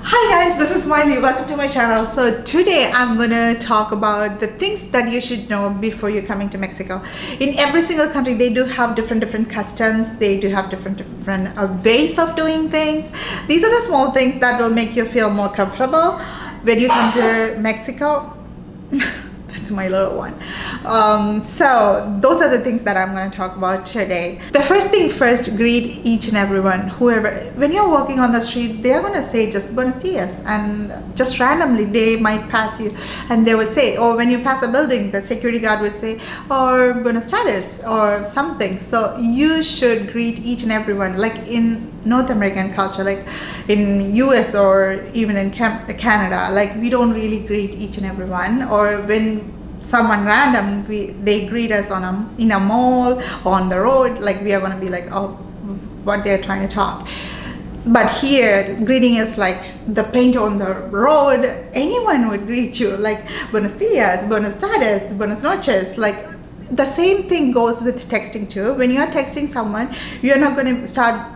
Hi guys, this is Miley. Welcome to my channel. So today I'm gonna talk about the things that you should know before you're coming to Mexico. In every single country, they do have different customs. They do have different ways of doing things. These are the small things that will make you feel more comfortable when you come to Mexico. That's my little one. So those are the things that I'm going to talk about today. The first thing first, greet each and everyone, whoever. When you're walking on the street, they're going to say just buenos dias, and just randomly they might pass you and they would say, or when you pass a building, the security guard would say, or buenos tardes or something. So you should greet each and everyone, like in North American culture, like in US or even in Canada, like we don't really greet each and everyone. Or when someone random, they greet us in a mall or on the road, like we are going to be like, oh, what they're trying to talk. But here, greeting is like the painter on the road. Anyone would greet you like buenos dias, buenas tardes, buenas noches. Like the same thing goes with texting too. When you're texting someone, you're not going to start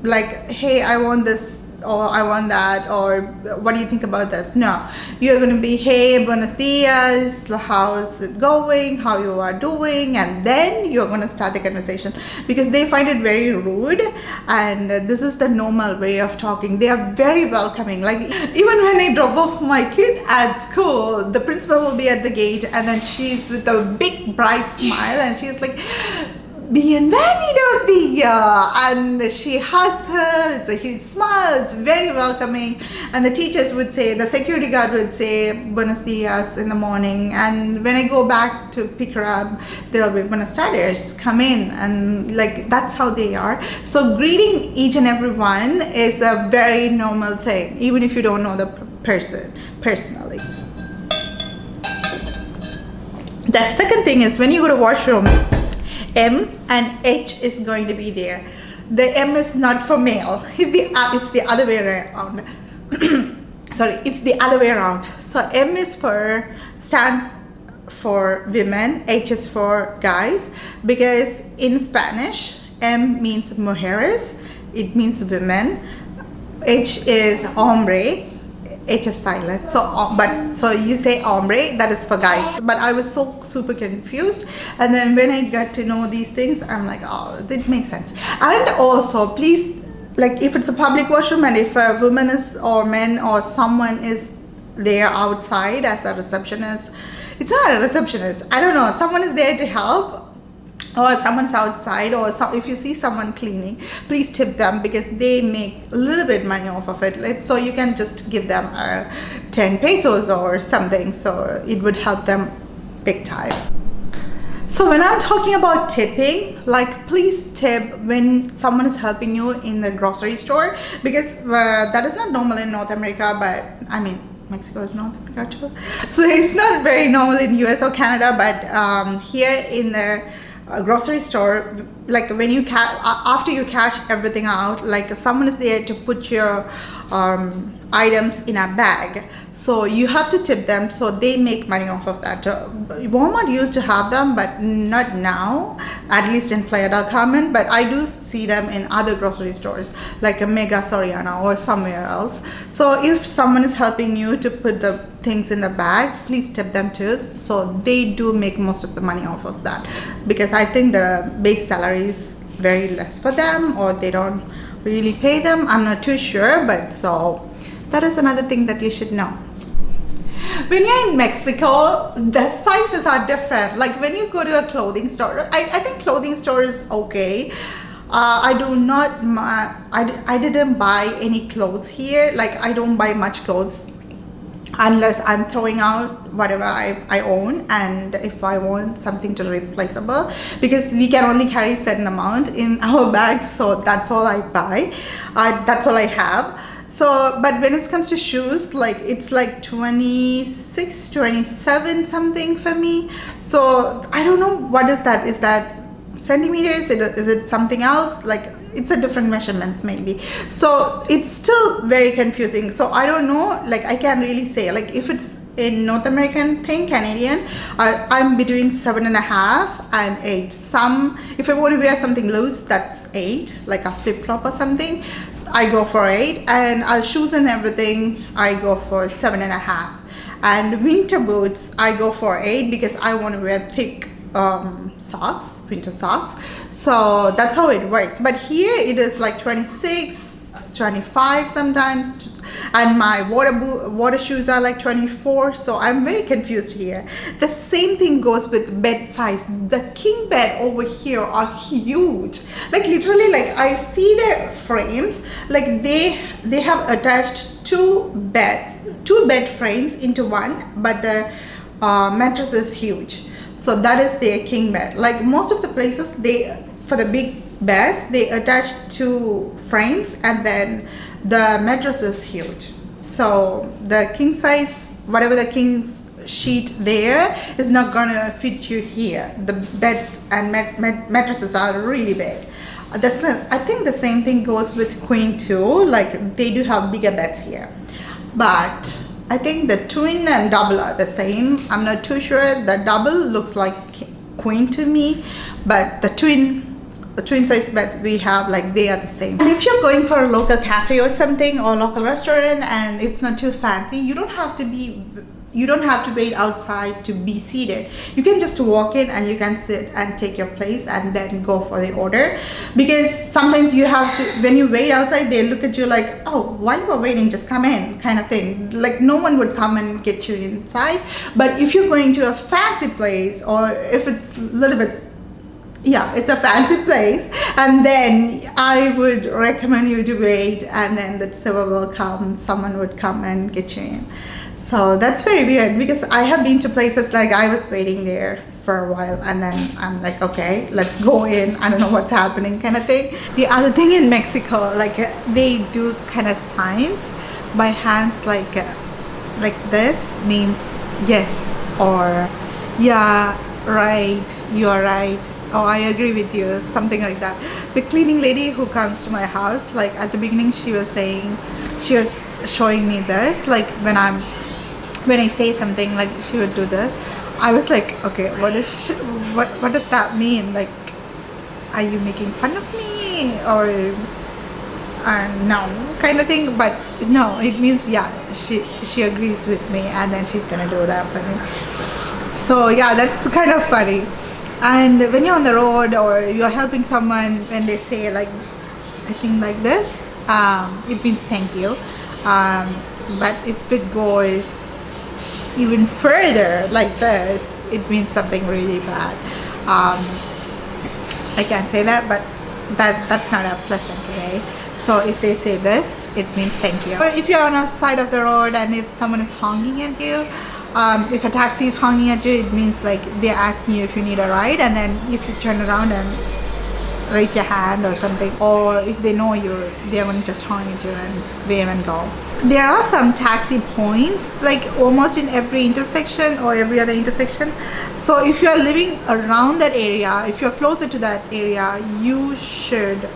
like, hey, I want this or I want that, or what do you think about this? No, you're going to be, hey, buenos dias, how's it going, how you are doing, and then you're going to start the conversation, because they find it very rude, and this is the normal way of talking. They are very welcoming. Like even when I drop off my kid at school, the principal will be at the gate, and then she's with a big bright smile, and she's like, bienvenidos dia, and she hugs her. It's a huge smile, it's very welcoming. And the teachers would say, the security guard would say buenos dias in the morning, and when I go back to pick her up, they'll be buenas tardes, come in, and like that's how they are. So greeting each and everyone is a very normal thing, even if you don't know the person personally. The second thing is, when you go to washroom, M and H is going to be there. The M is not for male. It's the other way around. Sorry, it's the other way around. So M stands for women, H is for guys, because in Spanish, M means mujeres, it means women. H is hombre. H is silent. So you say hombre, that is for guys. But I was so super confused, and then when I got to know these things, I'm like, oh, that makes sense. And also, please, like if it's a public washroom and if a woman is or man or someone is there outside as a receptionist, it's not a receptionist, I don't know, someone is there to help, or someone's outside, or if you see someone cleaning, please tip them, because they make a little bit money off of it. So you can just give them 10 pesos or something, so it would help them big time. So when I'm talking about tipping, like please tip when someone is helping you in the grocery store, because that is not normal in North America, but I mean Mexico is North America too, so it's not very normal in US or Canada, but here in the grocery store, like when you after you cash everything out, like someone is there to put your items in a bag, so you have to tip them, so they make money off of that. Walmart used to have them, but not now, at least in Playa del Carmen, but I do see them in other grocery stores like a Mega Soriana or somewhere else. So if someone is helping you to put the things in the bag, please tip them too, so they do make most of the money off of that, because I think the base salary is very less for them, or they don't really pay them, I'm not too sure, but so that is another thing that you should know. When you're in Mexico, the sizes are different. Like when you go to a clothing store, I think clothing store is okay. I didn't buy any clothes here. Like I don't buy much clothes unless I'm throwing out whatever I own, and if I want something to replaceable, because we can only carry a certain amount in our bags, so that's all I buy. That's all I have. So but when it comes to shoes, like it's like 26, 27 something for me. So I don't know, what is that? Is that centimeters? Is it something else? Like it's a different measurements maybe, so it's still very confusing. So I don't know, like I can't really say, like if it's in North American thing, Canadian, I'm between 7.5 and 8. If I want to wear something loose, that's 8, like a flip-flop or something. I go for 8, and shoes and everything I go for 7.5. And winter boots I go for 8 because I want to wear thick socks, winter socks. So that's how it works. But here it is like 26, 25 sometimes, and my water shoes are like 24. So I'm very confused here. The same thing goes with bed size. The king bed over here are huge, like literally, like I see their frames, like they have attached two bed frames into one, but the mattress is huge. So that is their king bed. Like most of the places, for the big beds, they attach 2 frames, and then the mattress is huge. So the king size, whatever the king sheet there, is not gonna fit you here. The beds and mattresses are really big. I think the same thing goes with queen too. Like they do have bigger beds here, but I think the twin and double are the same. I'm not too sure. The double looks like queen to me, but the twin size beds we have, like they are the same. And if you're going for a local cafe or something, or local restaurant, and it's not too fancy, you don't have to wait outside to be seated. You can just walk in and you can sit and take your place and then go for the order. Because sometimes you have to, when you wait outside, they look at you like, oh, while you are waiting, just come in, kind of thing. Like no one would come and get you inside. But if you're going to a fancy place, or if it's a little bit, yeah, it's a fancy place, and then I would recommend you to wait, and then the server will come, someone would come and get you in. So that's very weird, because I have been to places like I was waiting there for a while, and then I'm like, okay, let's go in, I don't know what's happening, kind of thing. The other thing in Mexico, like they do kind of signs by hands, like this means yes, or yeah, right, you are right, oh, I agree with you, something like that. The cleaning lady who comes to my house, like at the beginning she was showing me this, like when I say something, like she would do this. I was like, okay, what does that mean? Like, are you making fun of me, or no, kind of thing? But no, it means yeah, she agrees with me, and then she's gonna do that for me. So yeah, that's kind of funny. And when you're on the road or you're helping someone, when they say like, I think like this, it means thank you. But if it goes even further like this, it means something really bad. I can't say that, but that's not a pleasant way. So if they say this, it means thank you. Or if you're on a side of the road and if someone is honking at you, if a taxi is honking at you, it means like they're asking you if you need a ride, and then if you turn around and raise your hand or something, or if they know you, they're going to just honk at you and wave and go. There are some taxi points like almost in every intersection or every other intersection. So if you're living around that area, if you're closer to that area, you should,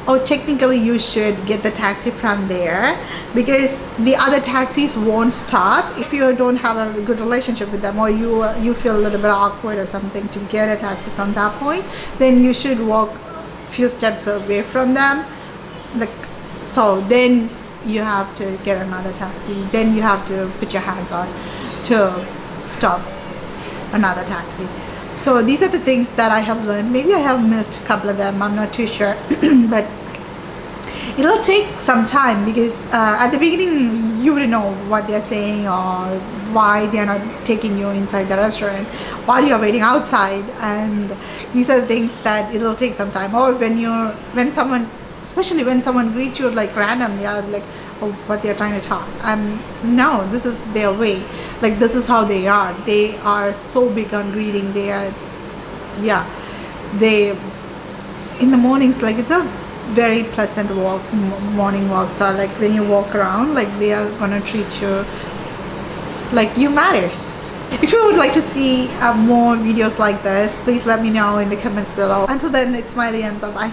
or technically you should get the taxi from there, because the other taxis won't stop. If you don't have a good relationship with them, or you feel a little bit awkward or something to get a taxi from that point, then you should walk a few steps away from them, like so. Then you have to get another taxi, then you have to put your hands on to stop another taxi. So these are the things that I have learned. Maybe I have missed a couple of them, I'm not too sure. But it'll take some time, because at the beginning you wouldn't know what they're saying or why they're not taking you inside the restaurant while you're waiting outside. And these are the things that it'll take some time. Or when someone, especially when someone greets you like randomly, I'll be like, oh, what they're trying to talk. No, this is their way. Like this is how they are. They are so big on greeting. They are, yeah, they in the mornings, like it's a very pleasant walks, morning walks are like when you walk around, like they are gonna treat you like you matters. If you would like to see more videos like this, please let me know in the comments below. Until then, it's Miley and bye bye.